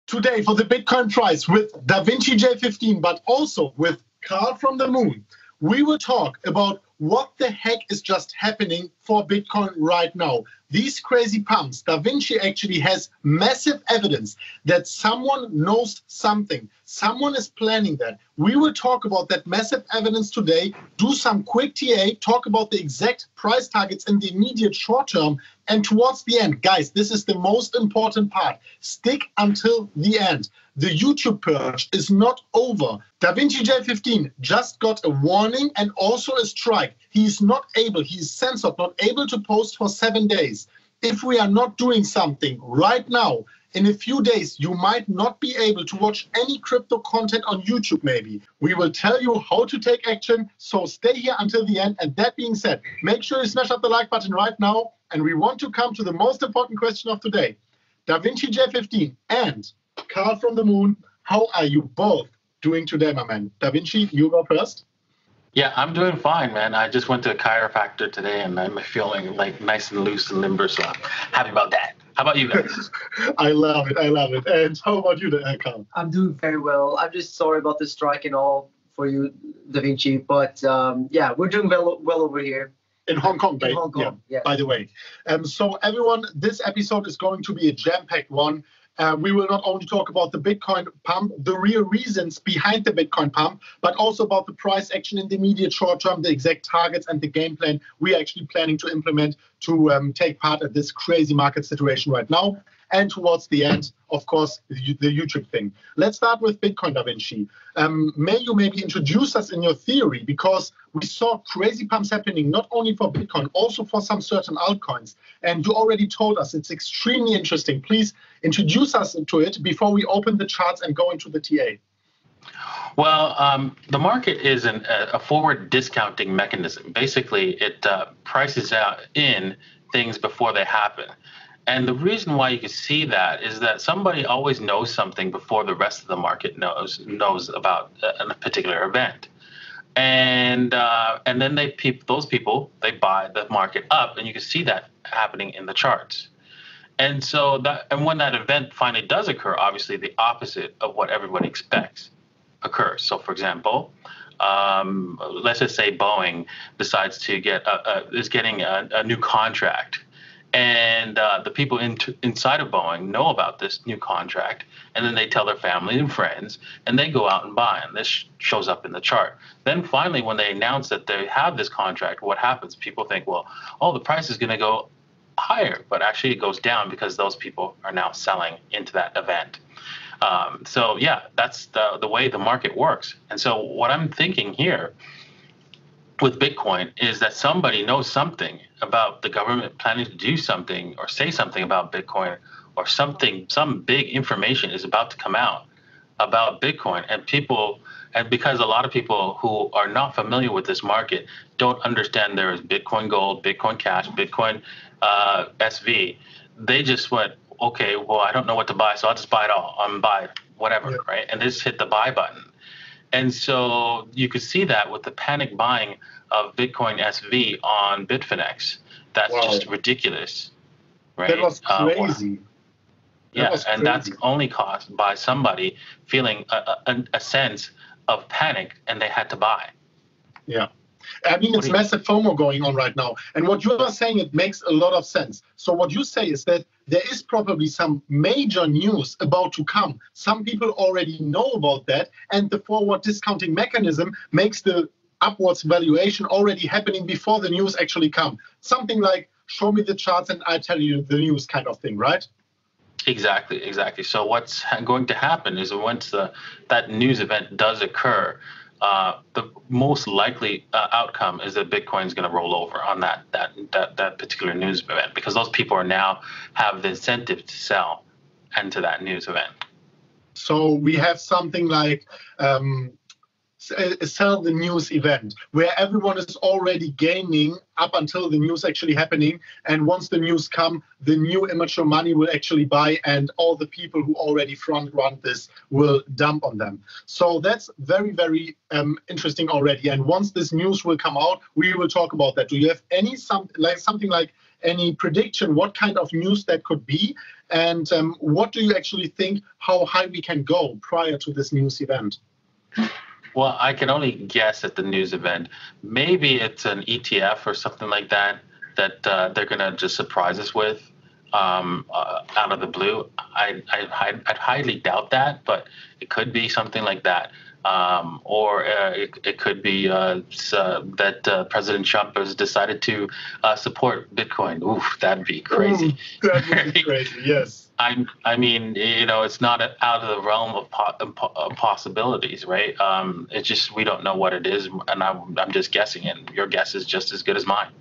Today for the Bitcoin price with DaVinci J15, but also with Carl from the Moon, we will talk about what the heck is just happening for Bitcoin right now. These crazy pumps, DaVinci actually has massive evidence that someone knows something. Someone is planning that. We will talk about that massive evidence today, do some quick TA, talk about the exact price targets in the immediate short term, and towards the end, guys, this is the most important part. Stick until the end. The YouTube purge is not over. DaVinci J15 just got a warning and also a strike. He's not able, he's censored, not able to post for 7 days. If we are not doing something right now, in a few days, you might not be able to watch any crypto content on YouTube maybe. We will tell you how to take action, so stay here until the end. And that being said, make sure you smash up the like button right now. And we want to come to the most important question of today. DaVinci J15 and Carl from the Moon, how are you both doing today, my man? DaVinci, you go first. Yeah, I'm doing fine, man. I just went to a chiropractor today, and I'm feeling like nice and loose and limber, so I'm happy about that. How about you guys? I love it. I love it. And how about you, Carl? I'm doing very well. I'm just sorry about the strike and all for you, DaVinci, but yeah, we're doing well over here. In Hong Kong, in Hong Kong, yeah, yes. By the way. So everyone, this episode is going to be a jam-packed one. We will not only talk about the Bitcoin pump, the real reasons behind the Bitcoin pump, but also about the price action in the immediate short term, the exact targets and the game plan we are actually planning to implement to take part in this crazy market situation right now. And towards the end, of course, the YouTube thing. Let's start with Bitcoin, DaVinci. May you maybe introduce us in your theory, because we saw crazy pumps happening not only for Bitcoin, also for some certain altcoins. And you already told us it's extremely interesting. Please introduce us to it before we open the charts and go into the TA. Well, the market is a forward discounting mechanism. Basically, it prices out in things before they happen. And the reason why you can see that is that somebody always knows something before the rest of the market knows about a particular event. And then those people buy the market up, and you can see that happening in the charts. And so when that event finally does occur, obviously the opposite of what everybody expects occurs. So, for example, let's just say Boeing decides to getting a new contract. And the people inside of Boeing know about this new contract, and then they tell their family and friends, and they go out and buy, and this shows up in the chart. Then finally, when they announce that they have this contract, what happens? People think, well, the price is going to go higher, but actually it goes down because those people are now selling into that event. So yeah, that's the way the market works. And so what I'm thinking here with Bitcoin is that somebody knows something about the government planning to do something or say something about Bitcoin, or some big information is about to come out about Bitcoin, and because a lot of people who are not familiar with this market don't understand there is Bitcoin Gold, Bitcoin Cash, Bitcoin SV, they just went, okay, well, I don't know what to buy, so I'll just buy it all. I'm buy whatever, right? And they just hit the buy button. And so you could see that with the panic buying of Bitcoin SV on Bitfinex. That's just ridiculous, right? That was crazy. And that's only caused by somebody feeling a sense of panic, and they had to buy. Yeah. I mean, it's massive FOMO going on right now. And what you are saying, it makes a lot of sense. So what you say is that there is probably some major news about to come. Some people already know about that. And the forward discounting mechanism makes the upwards valuation already happening before the news actually come. Something like, show me the charts and I tell you the news kind of thing, right? Exactly. So what's going to happen is once that news event does occur, the most likely outcome is that Bitcoin is going to roll over on that particular news event, because those people now have the incentive to sell into that news event. So we have something like sell the news event, where everyone is already gaining up until the news actually happening. And once the news come, the new immature money will actually buy, and all the people who already front run this will dump on them. So that's very, very interesting already. And once this news will come out, we will talk about that. Do you have something like any prediction what kind of news that could be? And what do you actually think how high we can go prior to this news event? Well, I can only guess at the news event. Maybe it's an ETF or something like that they're going to just surprise us with out of the blue. I'd highly doubt that, but it could be something like that. Or it could be that President Trump has decided to support Bitcoin. Oof, that'd be crazy. That would be crazy, yes. I mean, it's not out of the realm of possibilities, right? It's just we don't know what it is, and I'm just guessing, and your guess is just as good as mine.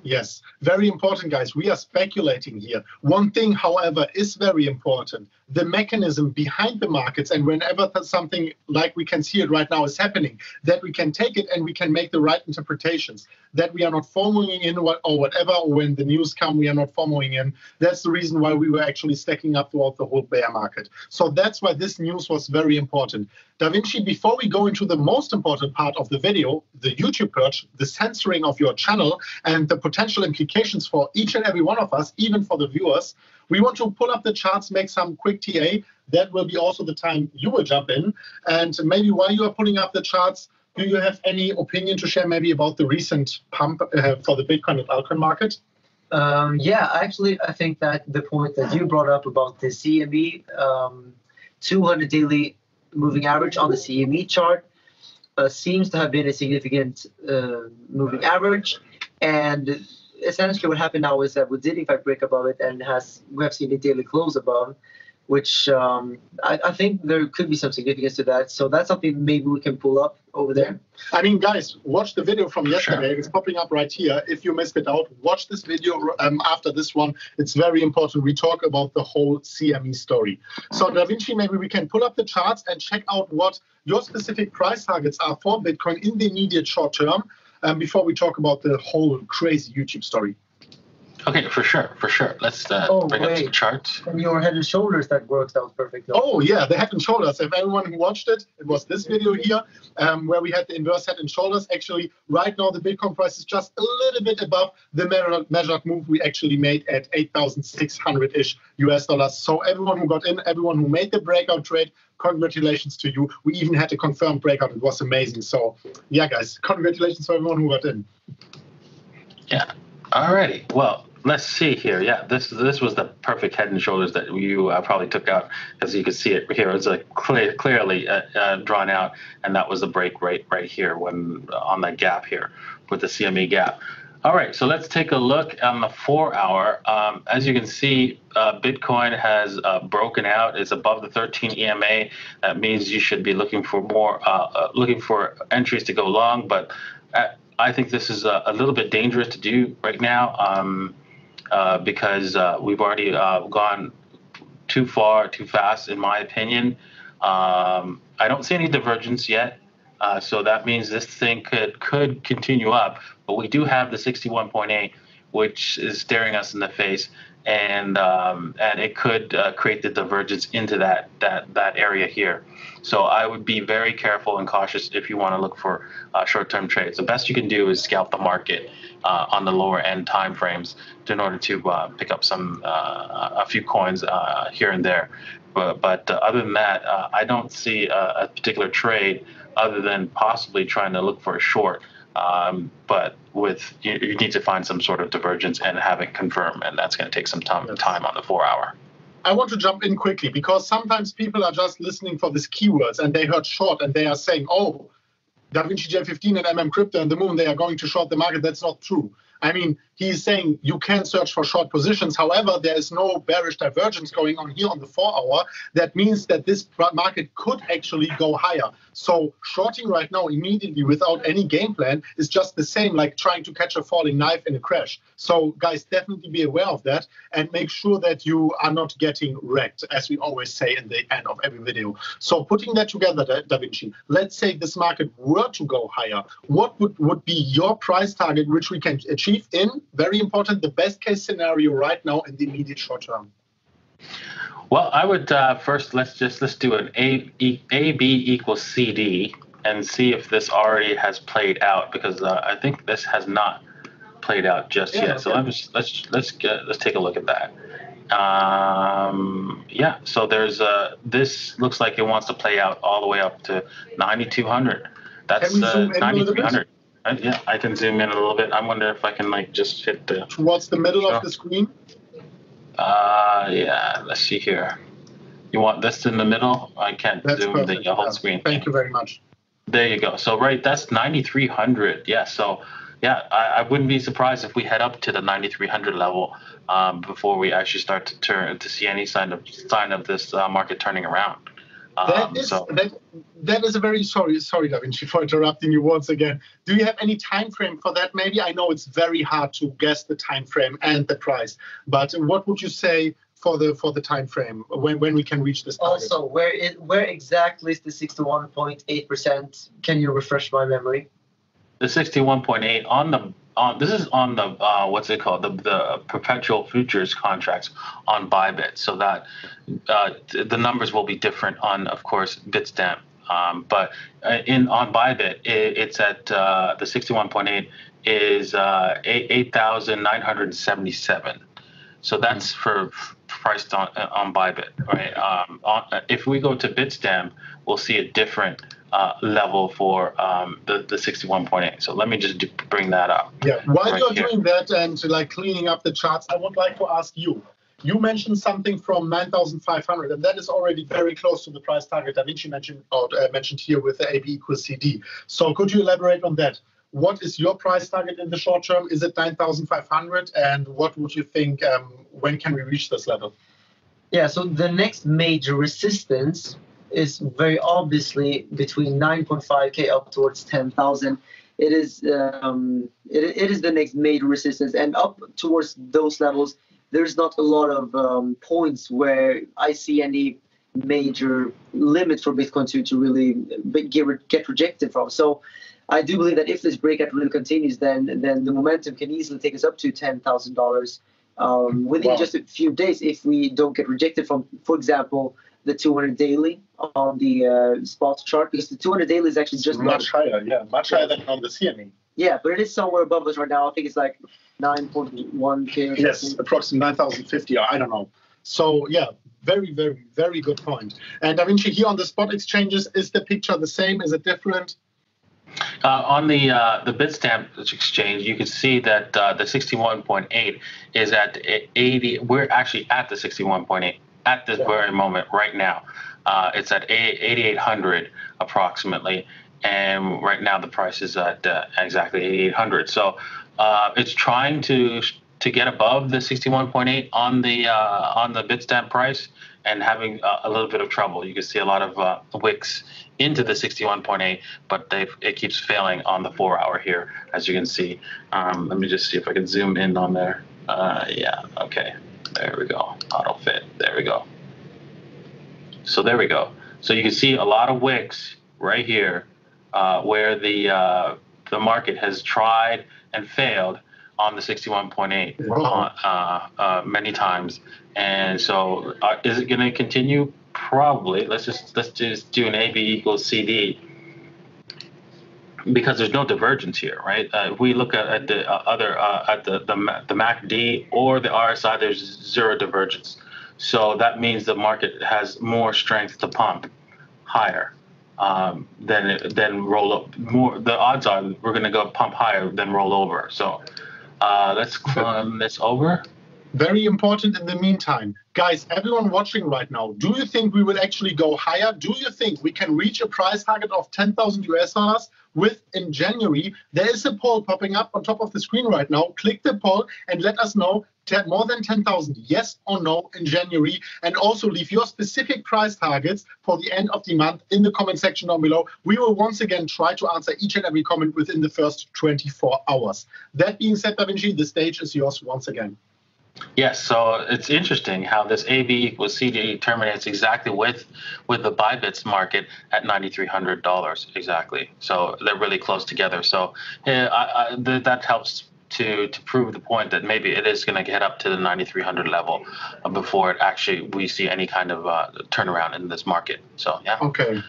Yes, very important, guys. We are speculating here. One thing, however, is very important. The mechanism behind the markets, and whenever something like we can see it right now is happening, that we can take it and we can make the right interpretations, that we are not following in or whatever, or when the news come, we are not following in. That's the reason why we were actually stacking up throughout the whole bear market. So that's why this news was very important. Da Vinci, before we go into the most important part of the video, the YouTube purge, the censoring of your channel, and the potential implications for each and every one of us, even for the viewers, we want to pull up the charts, make some quick TA. That will be also the time you will jump in. And maybe while you are pulling up the charts, do you have any opinion to share maybe about the recent pump for the Bitcoin and altcoin market? Yeah, actually, I think that the point that you brought up about the CME 200 daily moving average on the CME chart seems to have been a significant moving average. And essentially what happened now is that we did in fact break above it, and we have seen the daily close above, which I think there could be some significance to that. So that's something maybe we can pull up over there. I mean, guys, watch the video from yesterday. Sure. It's popping up right here. If you missed it out, watch this video after this one. It's very important. We talk about the whole CME story. So Da Vinci, maybe we can pull up the charts and check out what your specific price targets are for Bitcoin in the immediate short term before we talk about the whole crazy YouTube story. Okay, for sure. Let's bring up the charts. And your head and shoulders, that works out perfectly. Oh, yeah, the head and shoulders. If everyone who watched it, it was this video here where we had the inverse head and shoulders. Actually, right now, the Bitcoin price is just a little bit above the measured move we actually made at 8,600-ish US dollars. So everyone who got in, everyone who made the breakout trade, congratulations to you. We even had a confirmed breakout. It was amazing. So, yeah, guys, congratulations to everyone who got in. Yeah. Alrighty. Well, let's see here. Yeah, this was the perfect head and shoulders that you probably took out, because you could see it here. It was like clearly drawn out, and that was the break right here when on that gap here with the CME gap. All right, so let's take a look on the 4 hour. As you can see, Bitcoin has broken out. It's above the 13 EMA. That means you should be looking for more, looking for entries to go long. But I think this is a little bit dangerous to do right now because we've already gone too far, too fast, in my opinion. I don't see any divergence yet. So that means this thing could continue up, but we do have the 61.8, which is staring us in the face, and it could create the divergence into that area here. So I would be very careful and cautious if you want to look for short-term trades. The best you can do is scalp the market on the lower end time frames in order to pick up a few coins here and there. But other than that, I don't see a particular trade other than possibly trying to look for a short. But you need to find some sort of divergence and have it confirm, and that's going to take some time on the 4 hour. I want to jump in quickly because sometimes people are just listening for these keywords and they heard short and they are saying, oh, Da Vinci J15 and Crypto and the Moon, they are going to short the market. That's not true. I mean, he's saying you can search for short positions. However, there is no bearish divergence going on here on the 4 hour. That means that this market could actually go higher. So shorting right now immediately without any game plan is just the same like trying to catch a falling knife in a crash. So guys, definitely be aware of that and make sure that you are not getting wrecked, as we always say in the end of every video. So putting that together, Da Vinci, let's say this market were to go higher. What would be your price target which we can achieve in, very important, the best case scenario right now in the immediate short term? Well, I would first let's do an AB equals CD and see if this already has played out, because I think this has not played out just yet. So let's take a look at that. Yeah, so there's this looks like it wants to play out all the way up to 9,200. That's Can we zoom in a little bit? 9,300. Yeah, I can zoom in a little bit. I wonder if I can like just hit the towards the middle of the screen. Yeah, let's see here. You want this in the middle? I can't zoom perfect. The whole screen. Thank you very much. There you go. So that's 9,300. Yeah. So yeah, I wouldn't be surprised if we head up to the 9,300 level before we actually start to see any sign of this market turning around. That is a very sorry, Da Vinci, for interrupting you once again. Do you have any time frame for that? Maybe I know it's very hard to guess the time frame and the price, but what would you say for the time frame when we can reach this target? Also, where exactly is the 61.8%? Can you refresh my memory? The 61.8 this is on the what's it called, the perpetual futures contracts on Bybit, so that the numbers will be different on, of course, Bitstamp, but on Bybit it's at the 61.8 is 8,977. So that's for priced on Bybit, right? If we go to Bitstamp, we'll see a different level for the 61.8. So let me just bring that up. Yeah, while you're doing that and like cleaning up the charts, I would like to ask you. You mentioned something from 9,500, and that is already very close to the price target Da Vinci mentioned here with the AB equals CD. So could you elaborate on that? What is your price target in the short term? Is it 9,500? And what would you think, when can we reach this level? Yeah, so the next major resistance is very obviously between 9.5K up towards 10,000. It is the next major resistance, and up towards those levels, there's not a lot of points where I see any major limit for Bitcoin to really get rejected from. So I do believe that if this breakout really continues, then the momentum can easily take us up to $10,000 within just a few days if we don't get rejected from, for example, the 200 daily on the spot chart, because the 200 daily is actually just much higher, much higher than on the CME. Yeah, but it is somewhere above us right now. I think it's like 9.1K. Yes, approximately 9,050, I don't know. So yeah, very, very, very good point. And Da Vinci, here on the spot exchanges, is the picture the same? Is it different? On the Bitstamp exchange, you can see that the 61.8 is at 80. We're actually at the 61.8 at this very moment right now. It's at 8,800 approximately, and right now the price is at exactly 8,800. So it's trying to get above the 61.8 on the Bitstamp price, and having a little bit of trouble. You can see a lot of wicks into the 61.8, but it keeps failing on the 4-hour here, as you can see. Let me just see if I can zoom in on there. Yeah, okay, there we go. Auto fit, there we go. So there we go. So you can see a lot of wicks right here, where the market has tried and failed on the 61.8 many times. And so is it going to continue? Probably. Let's just do an AB equals CD, because there's no divergence here, right? If we look at the other at the MACD or the RSI, there's zero divergence. So that means the market has more strength to pump higher than roll up. More, the odds are we're going to go pump higher than roll over. So let's climb this over. Very important in the meantime. Guys, everyone watching right now, do you think we will actually go higher? Do you think we can reach a price target of 10,000 US dollars in January? There is a poll popping up on top of the screen right now. Click the poll and let us know more than 10,000, yes or no, in January. And also leave your specific price targets for the end of the month in the comment section down below. We will once again try to answer each and every comment within the first 24 hours. That being said, Da Vinci, the stage is yours once again. Yes, so it's interesting how this AB equals CD terminates exactly with the Bybit's market at $9,300 exactly. So they're really close together. So that helps to prove the point that maybe it is going to get up to the 9,300 level before we see any kind of turnaround in this market. So yeah. Okay.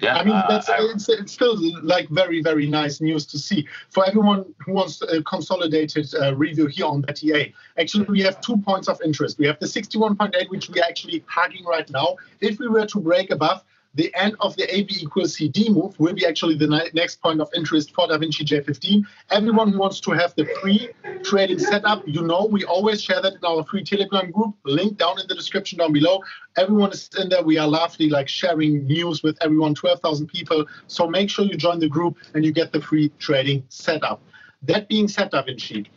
Yeah, I mean, it's still like very, very nice news to see. For everyone who wants a consolidated review here on BetEA, actually, we have 2 points of interest. We have the 61.8, which we are actually hugging right now. If we were to break above, the end of the AB equals CD move will be actually the next point of interest for DaVinci J15. Everyone who wants to have the free trading setup, you know, we always share that in our free Telegram group, link down in the description down below. Everyone is in there. We are lovely, like sharing news with everyone, 12,000 people. So make sure you join the group and you get the free trading setup. That being said, DaVinci,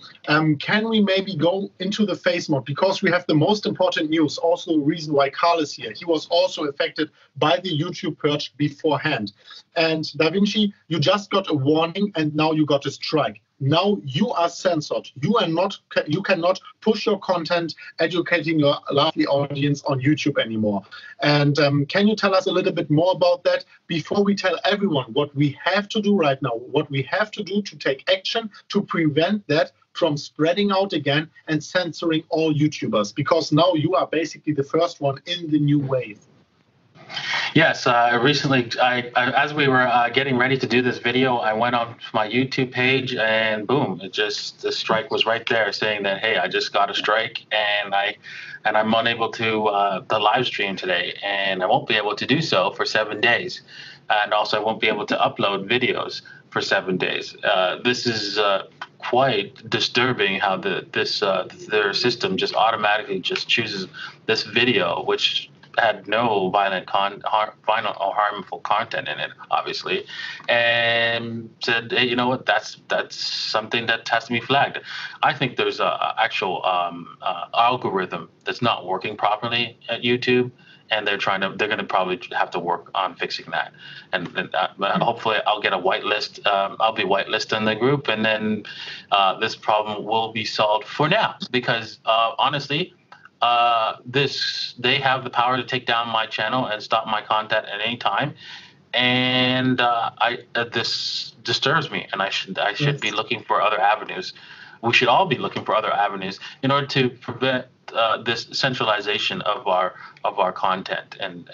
can we maybe go into the phase mode? Because we have the most important news, also the reason why Carl is here. He was also affected by the YouTube purge beforehand. And DaVinci, you just got a warning and now you got a strike. Now you are censored. You cannot push your content educating your lovely audience on YouTube anymore. And can you tell us a little bit more about that before we tell everyone what we have to do right now, what we have to do to take action to prevent that from spreading out again and censoring all YouTubers? Because now you are basically the first one in the new wave. Yes, recently, as we were getting ready to do this video, I went on my YouTube page and boom, the strike was right there saying that, hey, I just got a strike and I'm unable to live stream today, and I won't be able to do so for 7 days, and also I won't be able to upload videos for 7 days. This is quite disturbing how their system just automatically just chooses this video, which had no violent or harmful content in it, obviously, and said, hey, you know what, that's something that has to be flagged. I think there's a actual algorithm that's not working properly at YouTube, and they're going to probably have to work on fixing that. And hopefully I'll get a whitelist. I'll be whitelisted in the group, and then this problem will be solved for now, because honestly, they have the power to take down my channel and stop my content at any time, and this disturbs me, and I should be looking for other avenues. We should all be looking for other avenues in order to prevent this centralization of our content and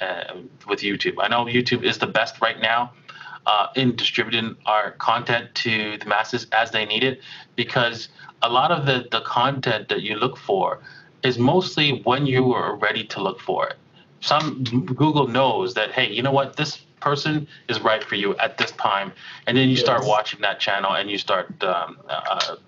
with YouTube. I know YouTube is the best right now in distributing our content to the masses as they need it, because a lot of the content that you look for is mostly when you are ready to look for it. Google knows that, hey, you know what, this person is right for you at this time, and then you start watching that channel and you start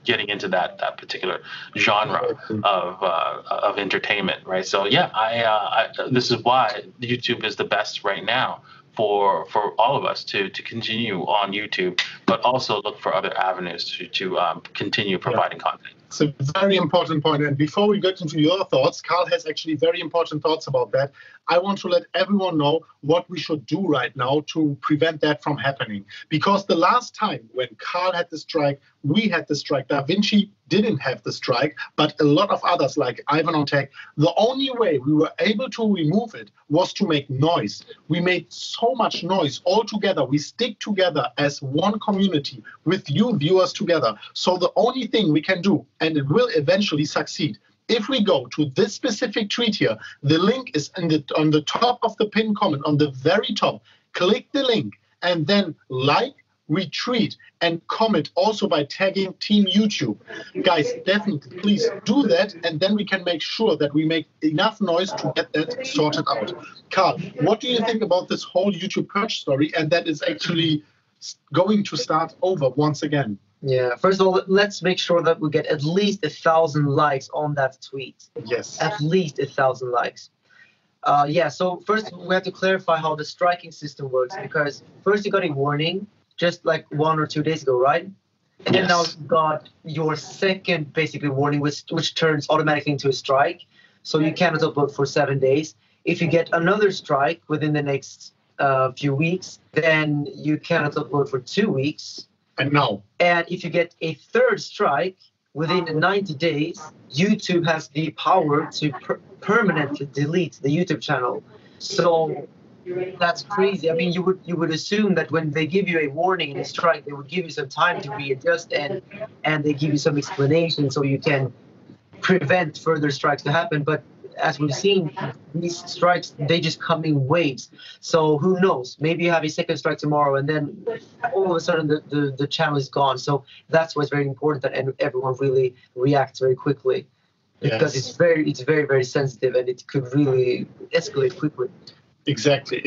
getting into that particular genre of entertainment, right? So yeah, this is why YouTube is the best right now for all of us to continue on YouTube, but also look for other avenues to continue providing content. It's a very important point. And before we get into your thoughts, Carl has actually very important thoughts about that. I want to let everyone know what we should do right now to prevent that from happening. Because the last time when Carl had the strike, we had the strike. DaVinci didn't have the strike, but a lot of others like Ivan on Tech, the only way we were able to remove it was to make noise. We made so much noise all together. We stick together as one community with you viewers together. So the only thing we can do, and it will eventually succeed, if we go to this specific tweet here, the link is on the top of the pinned comment, on the very top. Click the link and then like, retweet, and comment also by tagging Team YouTube. Guys, definitely please do that, and then we can make sure that we make enough noise to get that sorted out. Carl, what do you think about this whole YouTube purge story, and that is actually going to start over once again? Yeah, first of all, let's make sure that we get at least 1,000 likes on that tweet. Yes. At least 1,000 likes. Yeah, so first we have to clarify how the striking system works, because first you got a warning just like 1 or 2 days ago, right? And then now you got your second basically warning, which turns automatically into a strike. So you cannot upload for 7 days. If you get another strike within the next few weeks, then you cannot upload for 2 weeks. And if you get a third strike within 90 days, YouTube has the power to permanently delete the YouTube channel. So that's crazy. I mean, you would assume that when they give you a warning and a strike, they would give you some time to readjust and they give you some explanation so you can prevent further strikes to happen. But as we've seen, these strikes, they just come in waves. So who knows? Maybe you have a second strike tomorrow, and then all of a sudden the channel is gone. So that's why it's very important that everyone really reacts very quickly, because Yes. it's very, very sensitive, and it could really escalate quickly. Exactly.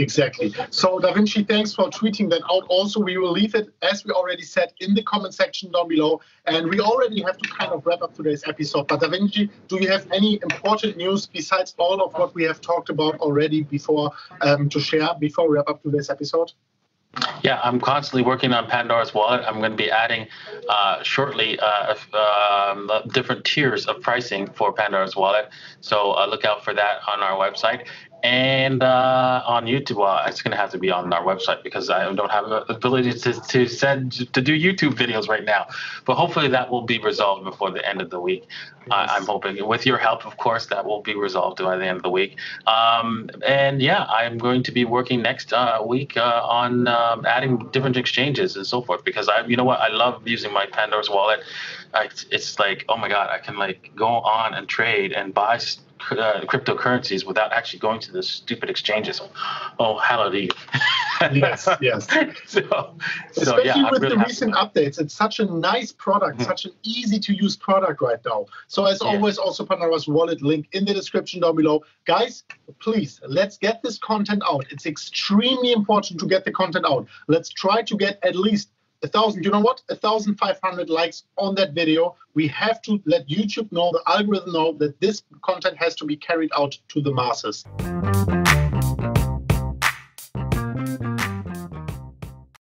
So Da Vinci, thanks for tweeting that out. Also, we will leave it, as we already said, in the comment section down below. And we already have to kind of wrap up today's episode. But Da Vinci, do you have any important news besides all of what we have talked about already before to share before we wrap up today's episode? Yeah, I'm constantly working on Pandora's Wallet. I'm going to be adding shortly different tiers of pricing for Pandora's Wallet. So look out for that on our website. And on YouTube, well, it's going to have to be on our website because I don't have the ability to do YouTube videos right now. But hopefully that will be resolved before the end of the week. Yes. I'm hoping, with your help, of course, that will be resolved by the end of the week. And yeah, I'm going to be working next week on adding different exchanges and so forth, because you know what, I love using my Pandora's Wallet. It's like, oh my God, I can like go on and trade and buy cryptocurrencies without actually going to the stupid exchanges. Oh, hallelujah. Yes. Especially yeah, with the recent updates, it's such a nice product, such an easy to use product right now. So as always, also Pandora's Wallet link in the description down below. Guys, please, let's get this content out. It's extremely important to get the content out. Let's try to get at least 1,000, you know what, 1,500 likes on that video. We have to let YouTube know, the algorithm know, that this content has to be carried out to the masses.